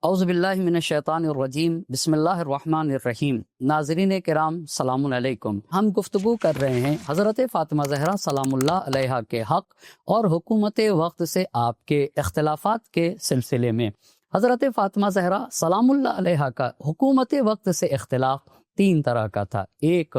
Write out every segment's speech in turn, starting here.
اعوذ باللہ من الشیطان الرجیم، بسم اللہ الرحمن الرحیم۔ ناظرین کرام سلام علیکم۔ ہم گفتگو کر رہے ہیں حضرت فاطمہ زہرا سلام اللہ علیہا کے حق اور حکومت وقت سے آپ کے اختلافات کے سلسلے میں۔ حضرت فاطمہ زہرا سلام اللہ علیہا کا حکومت وقت سے اختلاف تین طرح کا تھا: ایک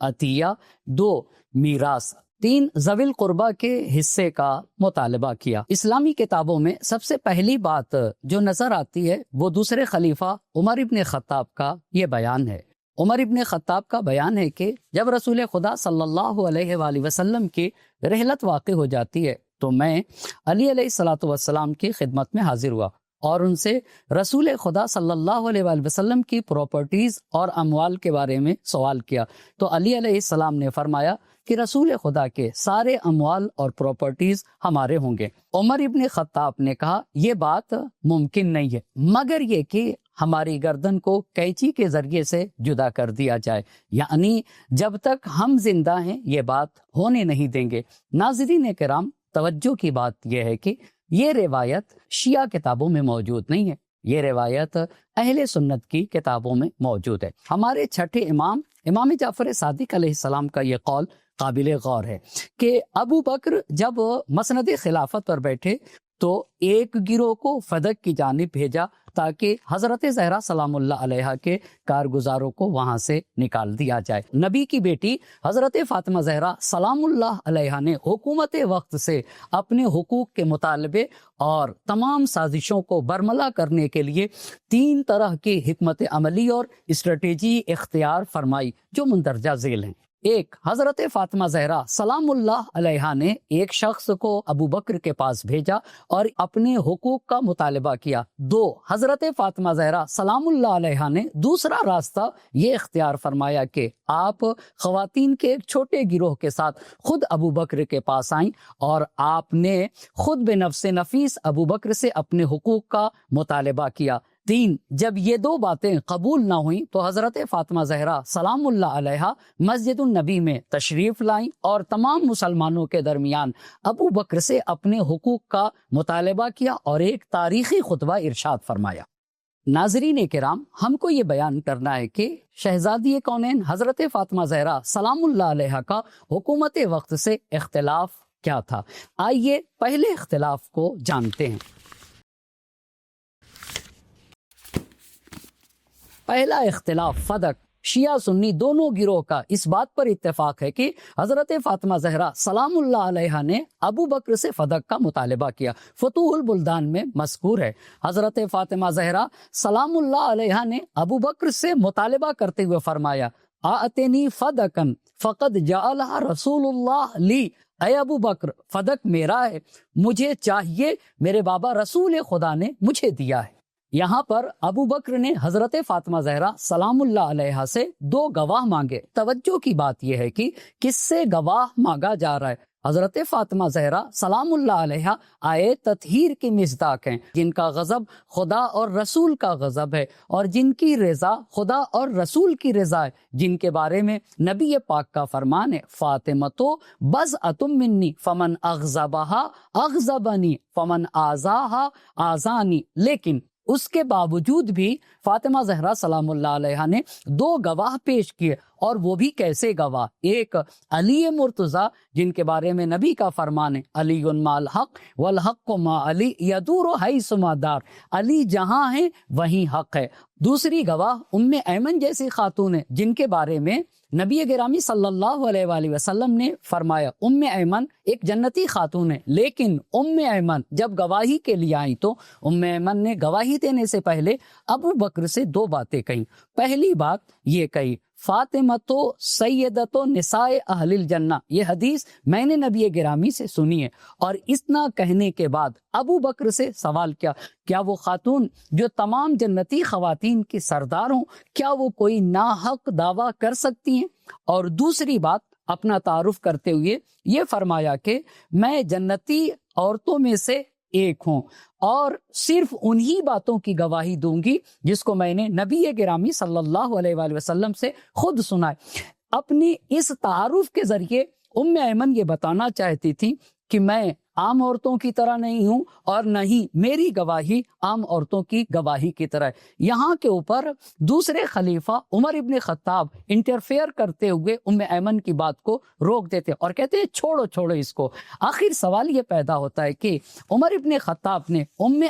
عطیہ، دو میراث، تین ذوی القربہ کے حصے کا مطالبہ کیا۔ اسلامی کتابوں میں سب سے پہلی بات جو نظر آتی ہے وہ دوسرے خلیفہ عمر ابن خطاب کا یہ بیان ہے۔ عمر ابن خطاب کا بیان ہے کہ جب رسول خدا صلی اللہ علیہ وآلہ وسلم کی رحلت واقع ہو جاتی ہے تو میں علی علیہ الصلوۃ والسلام کی خدمت میں حاضر ہوا اور ان سے رسول خدا صلی اللہ علیہ وآلہ وسلم کی پراپرٹیز اور اموال کے بارے میں سوال کیا تو علی علیہ السلام نے فرمایا کہ رسول خدا کے سارے اموال اور پراپرٹیز ہمارے ہوں گے۔ عمر ابن خطاب نے کہا یہ بات ممکن نہیں ہے مگر یہ کہ ہماری گردن کو قینچی کے ذریعے سے جدا کر دیا جائے، یعنی جب تک ہم زندہ ہیں یہ بات ہونے نہیں دیں گے۔ ناظرین کرام، توجہ کی بات یہ ہے کہ یہ روایت شیعہ کتابوں میں موجود نہیں ہے، یہ روایت اہل سنت کی کتابوں میں موجود ہے۔ ہمارے چھٹے امام جعفر صادق علیہ السلام کا یہ قول قابل غور ہے کہ ابو بکر جب مسند خلافت پر بیٹھے تو ایک گروہ کو فدق کی جانب بھیجا تاکہ حضرت زہرا سلام اللہ علیہا کے کارگزاروں کو وہاں سے نکال دیا جائے۔ نبی کی بیٹی حضرت فاطمہ زہرا سلام اللہ علیہا نے حکومت وقت سے اپنے حقوق کے مطالبے اور تمام سازشوں کو برملا کرنے کے لیے تین طرح کی حکمت عملی اور اسٹریٹجی اختیار فرمائی جو مندرجہ ذیل ہیں۔ ایک، حضرت فاطمہ زہرا سلام اللہ علیہا نے ایک شخص کو ابو بکر کے پاس بھیجا اور اپنے حقوق کا مطالبہ کیا۔ دو، حضرت فاطمہ زہرا سلام اللہ علیہا نے دوسرا راستہ یہ اختیار فرمایا کہ آپ خواتین کے ایک چھوٹے گروہ کے ساتھ خود ابو بکر کے پاس آئیں اور آپ نے خود بنفس نفیس ابو بکر سے اپنے حقوق کا مطالبہ کیا۔ تین، جب یہ دو باتیں قبول نہ ہوئیں تو حضرت فاطمہ زہرا سلام اللہ علیہا مسجد النبی میں تشریف لائیں اور تمام مسلمانوں کے درمیان ابو بکر سے اپنے حقوق کا مطالبہ کیا اور ایک تاریخی خطبہ ارشاد فرمایا۔ ناظرین کرام، ہم کو یہ بیان کرنا ہے کہ شہزادی کونین حضرت فاطمہ زہرا سلام اللہ علیہا کا حکومت وقت سے اختلاف کیا تھا۔ آئیے پہلے اختلاف کو جانتے ہیں۔ پہلا اختلاف فدق۔ شیعہ سنی دونوں گروہ کا اس بات پر اتفاق ہے کہ حضرت فاطمہ زہرا سلام اللہ علیہا نے ابو بکر سے فدق کا مطالبہ کیا۔ فتوح البلدان میں مذکور ہے، حضرت فاطمہ زہرا سلام اللہ علیہا نے ابو بکر سے مطالبہ کرتے ہوئے فرمایا آتنی فدقن فقد جعلها رسول اللہ لی، اے ابو بکر فدق میرا ہے، مجھے چاہیے، میرے بابا رسول خدا نے مجھے دیا ہے۔ یہاں پر ابو بکر نے حضرت فاطمہ زہرا سلام اللہ علیہا سے دو گواہ مانگے۔ توجہ کی بات یہ ہے کہ کس سے گواہ مانگا جا رہا ہے؟ حضرت فاطمہ زہرا سلام اللہ علیہا آئے تطہیر کی مصداق ہیں، جن کا غضب خدا اور رسول کا غضب ہے اور جن کی رضا خدا اور رسول کی رضا ہے، جن کے بارے میں نبی پاک کا فرمان ہے فاطمۃ بضعۃ منی فمن اغضبہا اغضبنی فمن آذاہا آذانی۔ لیکن اس کے باوجود بھی فاطمہ زہرا سلام اللہ علیہا نے دو گواہ پیش کیے، اور وہ بھی کیسے گواہ؟ ایک علی مرتضیٰ، جن کے بارے میں نبی کا فرمان ہے علی مع الحق والحق مع علی یدور حیث ما دار، علی جہاں ہیں وہیں حق ہے۔ دوسری گواہ ام ایمن جیسی خاتون ہے، جن کے بارے میں نبی گرامی صلی اللہ علیہ وآلہ وسلم نے فرمایا ام ایمن ایک جنتی خاتون ہے، لیکن ام ایمن جب گواہی کے لیے آئیں تو ام ایمن نے گواہی دینے سے پہلے ابو بکر سے دو باتیں کہیں۔ پہلی بات یہ کہی فاطمہ تو سیدۃ نساء اہل الجنہ، یہ حدیث میں نے نبی گرامی سے سنی ہے، اور اتنا کہنے کے بعد ابو بکر سے سوال کیا وہ خاتون جو تمام جنتی خواتین کی سردار ہوں، کیا وہ کوئی ناحق دعویٰ کر سکتی ہیں؟ اور دوسری بات اپنا تعارف کرتے ہوئے یہ فرمایا کہ میں جنتی عورتوں میں سے ایک ہوں اور صرف انہی باتوں کی گواہی دوں گی جس کو میں نے نبی گرامی صلی اللہ علیہ وآلہ وسلم سے خود سنا ہے۔ اپنی اس تعارف کے ذریعے ام ایمن یہ بتانا چاہتی تھی کہ میں عام عورتوں کی طرح نہیں ہوں اور نہ ہی میری گواہی عام عورتوں کی گواہی کی طرح ہے۔ یہاں کے اوپر دوسرے خلیفہ عمر ابن خطاب انٹرفیئر کرتے ہوئے ایمن کی بات کو روک دیتے اور کہتے ہیں چھوڑو اس کو۔ آخر سوال یہ پیدا ہوتا ہے کہ عمر ابن خطاب نے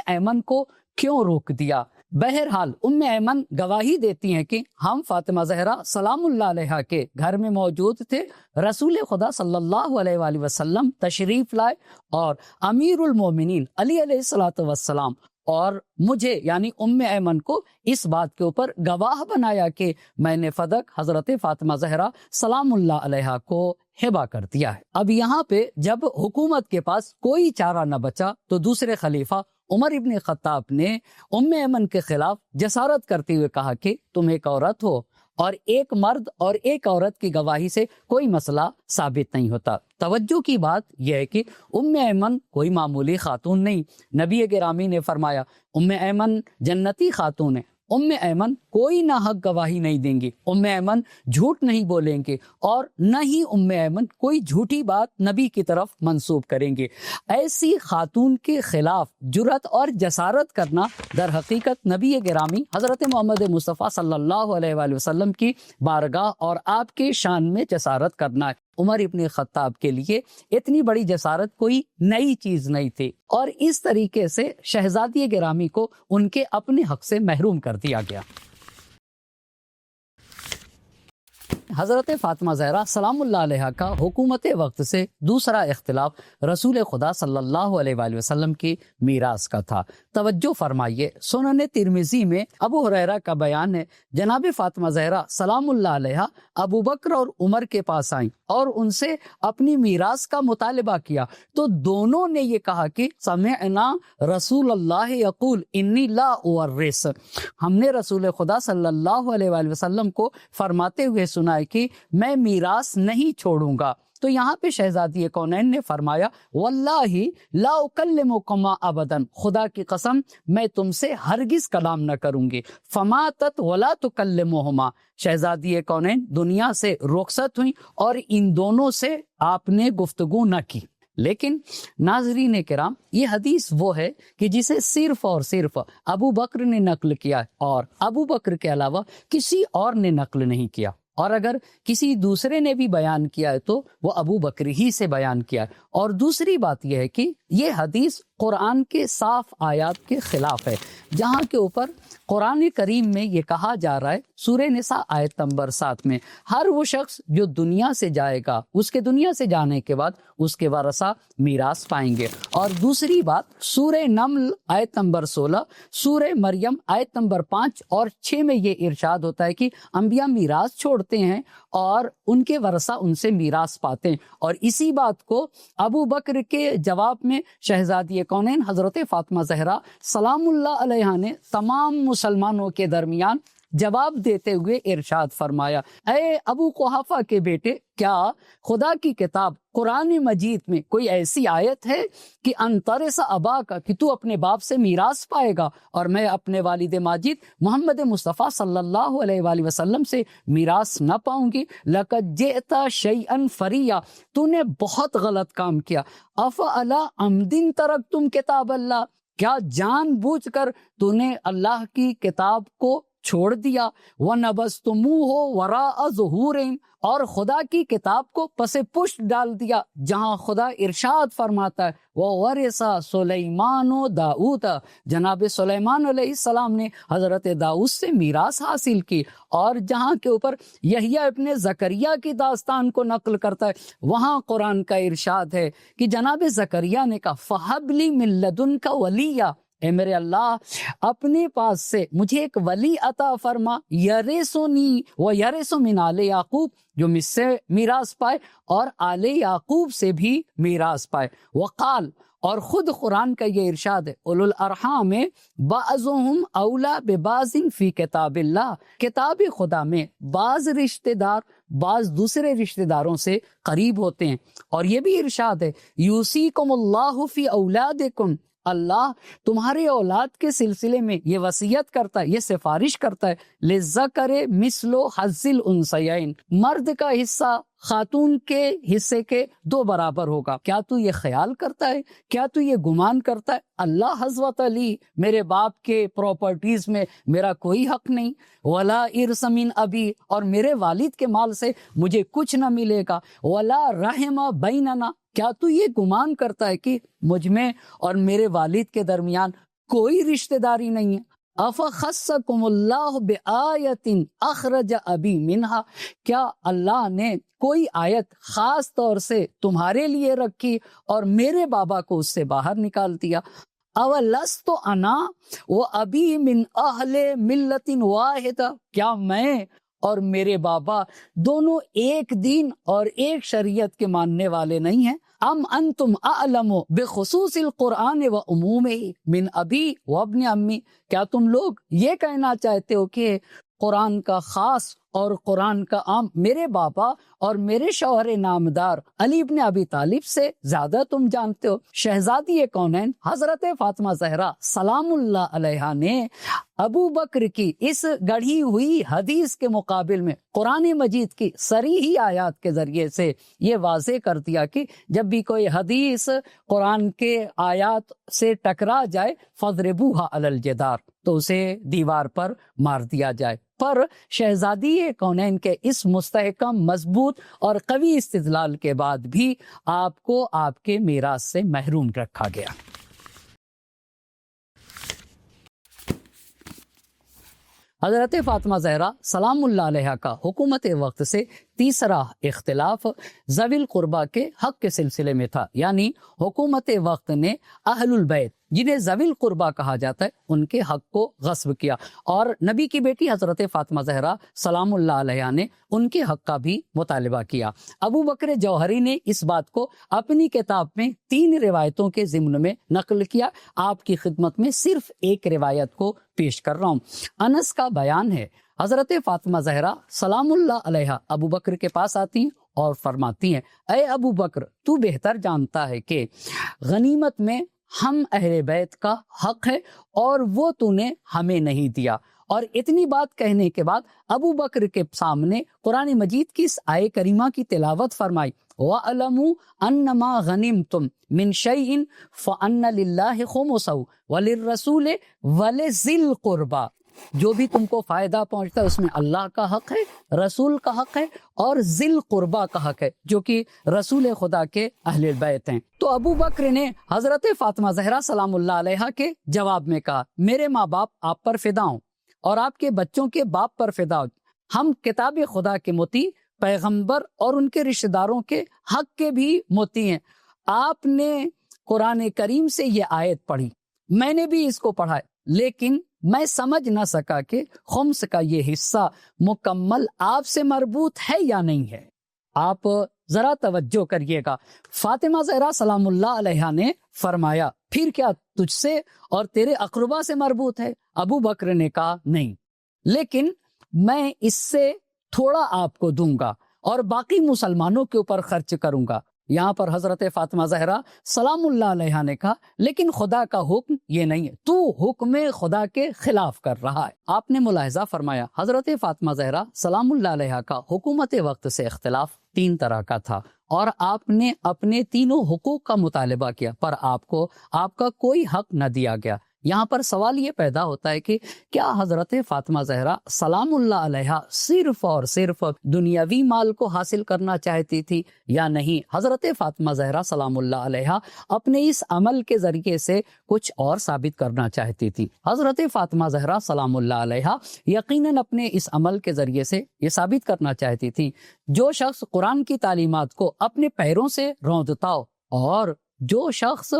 ایمن کو کیوں روک دیا؟ بہرحال ایمن گواہی دیتی ہیں کہ ہم فاطمہ زہرا سلام اللہ علیہا کے گھر میں موجود تھے، رسول خدا صلی اللہ علیہ وآلہ وسلم تشریف لائے اور امیر المومنین علی علیہ الصلوۃ والسلام اور مجھے یعنی ایمن کو اس بات کے اوپر گواہ بنایا کہ میں نے فدق حضرت فاطمہ زہرا سلام اللہ علیہا کو ہبہ کر دیا ہے۔ اب یہاں پہ جب حکومت کے پاس کوئی چارہ نہ بچا تو دوسرے خلیفہ عمر ابن خطاب نے ایمن کے خلاف جسارت کرتے ہوئے کہا کہ تم ایک عورت ہو اور ایک مرد اور ایک عورت کی گواہی سے کوئی مسئلہ ثابت نہیں ہوتا۔ توجہ کی بات یہ ہے کہ ایمن کوئی معمولی خاتون نہیں۔ نبی گرامی نے فرمایا ایمن جنتی خاتون ہے۔ ایمن کوئی ناحق گواہی نہیں دیں گی، ایمن جھوٹ نہیں بولیں گے اور نہ ہی ایمن کوئی جھوٹی بات نبی کی طرف منسوب کریں گے۔ ایسی خاتون کے خلاف جرأت اور جسارت کرنا در حقیقت نبی گرامی حضرت محمد مصطفیٰ صلی اللہ علیہ وآلہ وسلم کی بارگاہ اور آپ کے شان میں جسارت کرنا ہے۔ عمر ابن خطاب کے لیے اتنی بڑی جسارت کوئی نئی چیز نہیں تھی اور اس طریقے سے شہزادی گرامی کو ان کے اپنے حق سے محروم کر دیا گیا۔ حضرت فاطمہ زہرا سلام اللہ علیہا کا حکومت وقت سے دوسرا اختلاف رسول خدا صلی اللہ علیہ وآلہ وسلم کی میراث کا تھا۔ توجہ فرمائیے، سنن ترمذی میں ابو ہریرہ کا بیان ہے، جناب فاطمہ زہرا سلام اللہ علیہا ابو بکر اور عمر کے پاس آئیں اور ان سے اپنی میراث کا مطالبہ کیا تو دونوں نے یہ کہا کہ سمعنا رسول اللہ یقول انی لا اورث، ہم نے رسول خدا صلی اللہ علیہ وآلہ وسلم کو فرماتے ہوئے سنا ہے کہ میں میراث نہیں چھوڑوں گا۔ تو یہاں پہ شہزادی کونین نے فرمایا واللہ لا اکلمکما ابدا، خدا کی قسم میں تم سے ہرگز کلام نہ کروں گی۔ فماتت ولا تکلمہما، شہزادی کونین دنیا سے رخصت ہوئیں اور ان دونوں سے آپ نے گفتگو نہ کی۔ لیکن ناظرین کرام، یہ حدیث وہ ہے کہ جسے صرف اور صرف ابو بکر نے نقل کیا اور ابو بکر کے علاوہ کسی اور نے نقل نہیں کیا، اور اگر کسی دوسرے نے بھی بیان کیا ہے تو وہ ابو بکر ہی سے بیان کیا ہے۔ اور دوسری بات یہ ہے کہ یہ حدیث قرآن کے صاف آیات کے خلاف ہے، جہاں کے اوپر قرآن کریم میں یہ کہا جا رہا ہے سورہ نساء آیت نمبر 7 میں، ہر وہ شخص جو دنیا سے جائے گا اس کے دنیا سے جانے کے بعد اس کے ورثہ میراث پائیں گے۔ اور دوسری بات سورہ نمل آیت نمبر 16، سورہ مریم آیت نمبر 5 اور 6 میں یہ ارشاد ہوتا ہے کہ انبیاء میراث چھوڑتے ہیں اور ان کے ورثہ ان سے میراث پاتے ہیں۔ اور اسی بات کو ابو بکر کے جواب میں شہزادی کونین حضرت فاطمہ زہرا سلام اللہ علیہا نے تمام مسلمانوں کے درمیان جواب دیتے ہوئے ارشاد فرمایا، اے ابو قحافہ کے بیٹے، کیا خدا کی کتاب قرآن مجید میں کوئی ایسی آیت ہے کہ انترس ابا کا، کہ تو اپنے باپ سے میراث پائے گا اور میں اپنے والد ماجد محمد مصطفیٰ صلی اللہ علیہ وآلہ وسلم سے میراث نہ پاؤں گی؟ لقد جئت شیئا فریا، تو نے بہت غلط کام کیا۔ افعلی عمد ترکتم کتاب اللہ، کیا جان بوجھ کر تو نے اللہ کی کتاب کو چھوڑ دیا؟ وَنَبَذْتُمُوهُ وَرَاءَ ظُهُورِهِمْ، اور خدا کی کتاب کو پس پشت ڈال دیا، جہاں خدا ارشاد فرماتا ہے وَوَرِثَ سُلَيْمَانُ دَاؤُدَ، جناب سلیمان علیہ السلام نے حضرت داؤد سے میراث حاصل کی۔ اور جہاں کے اوپر یحییٰ ابن زکریا کی داستان کو نقل کرتا ہے، وہاں قرآن کا ارشاد ہے کہ جناب زکریا نے کہا فَهَبْ لِي مِن لَّدُنْكَ وَلِيًّا، اے میرے اللہ اپنے پاس سے مجھے ایک ولی عطا فرما، یرثنی و یرث من آل یعقوب، جو مجھ سے میراث پائے اور آل یعقوب سے بھی میراث پائے۔ وقال، اور خود قرآن کا یہ ارشاد ہے اولو الارحام بعضهم اولا ببعض فی کتاب اللہ، کتاب خدا میں بعض رشتہ دار بعض دوسرے رشتہ داروں سے قریب ہوتے ہیں۔ اور یہ بھی ارشاد ہے یوصیکم اللہ فی اولادکم، اللہ تمہارے اولاد کے سلسلے میں یہ وصیت کرتا ہے، یہ سفارش کرتا ہے، للذکر مثل حظ الانثیین، مرد کا حصہ خاتون کے حصے کے 2 برابر ہوگا۔ کیا تو یہ خیال کرتا ہے، کیا تو یہ گمان کرتا ہے اللہ حضرت علی میرے باپ کے پراپرٹیز میں میرا کوئی حق نہیں، ولا ارث من ابی، اور میرے والد کے مال سے مجھے کچھ نہ ملے گا، ولا رحم بیننا، کیا تو یہ گمان کرتا ہے کہ مجھ میں اور میرے والد کے درمیان کوئی رشتہ داری نہیں ہے؟ افخصکم اللہ بآیت اخرج ابی منہا، کیا اللہ نے کوئی آیت خاص طور سے تمہارے لیے رکھی اور میرے بابا کو اس سے باہر نکال دیا؟ اولست انا و ابی من اہل ملت واحدہ، کیا میں اور میرے بابا دونوں ایک دین اور ایک شریعت کے ماننے والے نہیں ہیں؟ ام انتم اعلم بخصوص القرآن و عمومہ من ابی و ابن امی، کیا تم لوگ یہ کہنا چاہتے ہو کہ قرآن کا خاص اور قرآن کا عام میرے بابا اور میرے شوہر نامدار علی ابن ابی طالب سے زیادہ تم جانتے ہو؟ شہزادی کونین حضرت فاطمہ زہرا سلام اللہ علیہا نے ابو بکر کی اس گڑھی ہوئی حدیث کے مقابل میں قرآن مجید کی صریحی آیات کے ذریعے سے یہ واضح کر دیا کہ جب بھی کوئی حدیث قرآن کے آیات سے ٹکرا جائے فضربوها علی الجدار، تو اسے دیوار پر مار دیا جائے۔ پر شہزادی کونین کے اس مستحکم، مضبوط اور قوی استدلال کے بعد بھی آپ کو آپ کے میراث سے محروم رکھا گیا۔ حضرت فاطمہ زہرا سلام اللہ علیہ کا حکومت وقت سے تیسرا اختلاف ذوی القربہ کے حق کے سلسلے میں تھا، یعنی حکومت وقت نے اہل البیت جنہیں ذوی القربہ کہا جاتا ہے ان کے حق کو غصب کیا، اور نبی کی بیٹی حضرت فاطمہ زہرا سلام اللہ علیہ نے ان کے حق کا بھی مطالبہ کیا۔ ابو بکر جوہری نے اس بات کو اپنی کتاب میں 3 روایتوں کے ضمن میں نقل کیا۔ آپ کی خدمت میں صرف ایک روایت کو پیش کر رہا ہوں۔ انس کا بیان ہے، حضرت فاطمہ زہرا سلام اللہ علیہ ابو بکر کے پاس آتی ہیں اور فرماتی ہیں، اے ابو بکر، تو بہتر جانتا ہے کہ غنیمت میں ہم اہل بیت کا حق ہے اور وہ تو نے ہمیں نہیں دیا۔ اور اتنی بات کہنے کے بعد ابو بکر کے سامنے قرآن مجید کی اس آیے کریمہ کی تلاوت فرمائی، وَأَلَمُوا أَنَّمَا غَنِمْتُم مِّن شَيْءٍ فَأَنَّ لِلَّهِ خُمُسَهُ وَلِلرَّسُولِ وَلِذِي الْقُرْبَى، جو بھی تم کو فائدہ پہنچتا ہے اس میں اللہ کا حق ہے، رسول کا حق ہے اور ذی القربہ کا حق ہے، جو کہ رسول خدا کے اہل بیت ہیں۔ تو ابو بکر نے حضرت فاطمہ زہرا سلام اللہ علیہ کے جواب میں کہا، میرے ماں باپ آپ پر فدا ہوں اور آپ کے بچوں کے باپ پر فدا ہوں، ہم کتاب خدا کے مطیع، پیغمبر اور ان کے رشتہ داروں کے حق کے بھی مطیع ہیں۔ آپ نے قرآن کریم سے یہ آیت پڑھی، میں نے بھی اس کو پڑھا ہے، لیکن میں سمجھ نہ سکا کہ خمس کا یہ حصہ مکمل آپ سے مربوط ہے یا نہیں ہے۔ آپ ذرا توجہ کریے گا، فاطمہ زہرا سلام اللہ علیہ نے فرمایا، پھر کیا تجھ سے اور تیرے اقربا سے مربوط ہے؟ ابو بکر نے کہا نہیں، لیکن میں اس سے تھوڑا آپ کو دوں گا اور باقی مسلمانوں کے اوپر خرچ کروں گا۔ یہاں پر حضرت فاطمہ زہرا سلام اللہ علیہ نے کہا، لیکن خدا کا حکم یہ نہیں ہے، تو حکم خدا کے خلاف کر رہا ہے۔ آپ نے ملاحظہ فرمایا، حضرت فاطمہ زہرا سلام اللہ علیہ کا حکومت وقت سے اختلاف 3 طرح کا تھا، اور آپ نے اپنے تینوں حقوق کا مطالبہ کیا، پر آپ کو آپ کا کوئی حق نہ دیا گیا۔ یہاں پر سوال یہ پیدا ہوتا ہے کہ کیا حضرت فاطمہ زہرا سلام اللہ علیہ صرف اور صرف دنیاوی مال کو حاصل کرنا چاہتی تھی یا نہیں؟ حضرت فاطمہ زہرا سلام اللہ علیہ اپنے اس عمل کے ذریعے سے کچھ اور ثابت کرنا چاہتی تھی۔ حضرت فاطمہ زہرا سلام اللہ علیہ یقیناً اپنے اس عمل کے ذریعے سے یہ ثابت کرنا چاہتی تھی، جو شخص قرآن کی تعلیمات کو اپنے پیروں سے روندتا ہو اور جو شخص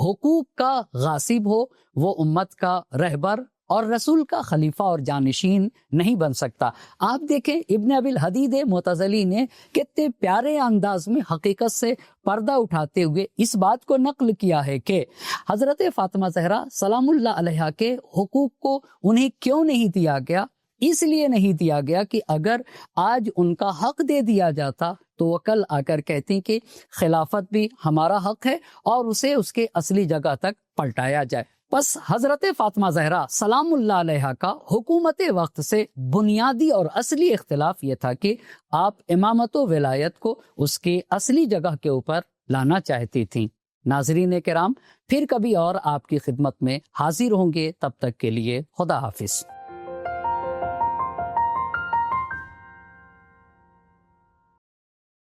حقوق کا غاصب ہو وہ امت کا رہبر اور رسول کا خلیفہ اور جانشین نہیں بن سکتا۔ آپ دیکھیں ابن ابی الحدید معتزلی نے کتنے پیارے انداز میں حقیقت سے پردہ اٹھاتے ہوئے اس بات کو نقل کیا ہے کہ حضرت فاطمہ زہرا سلام اللہ علیہ کے حقوق کو انہیں کیوں نہیں دیا گیا؟ اس لیے نہیں دیا گیا کہ اگر آج ان کا حق دے دیا جاتا تو وہ کل آ کر کہتی کہ خلافت بھی ہمارا حق ہے اور اسے اس کے اصلی جگہ تک پلٹایا جائے۔ بس حضرت فاطمہ زہرا سلام اللہ علیہا کا حکومت وقت سے بنیادی اور اصلی اختلاف یہ تھا کہ آپ امامت و ولایت کو اس کی اصلی جگہ کے اوپر لانا چاہتی تھیں۔ ناظرین کرام، پھر کبھی اور آپ کی خدمت میں حاضر ہوں گے، تب تک کے لیے خدا حافظ۔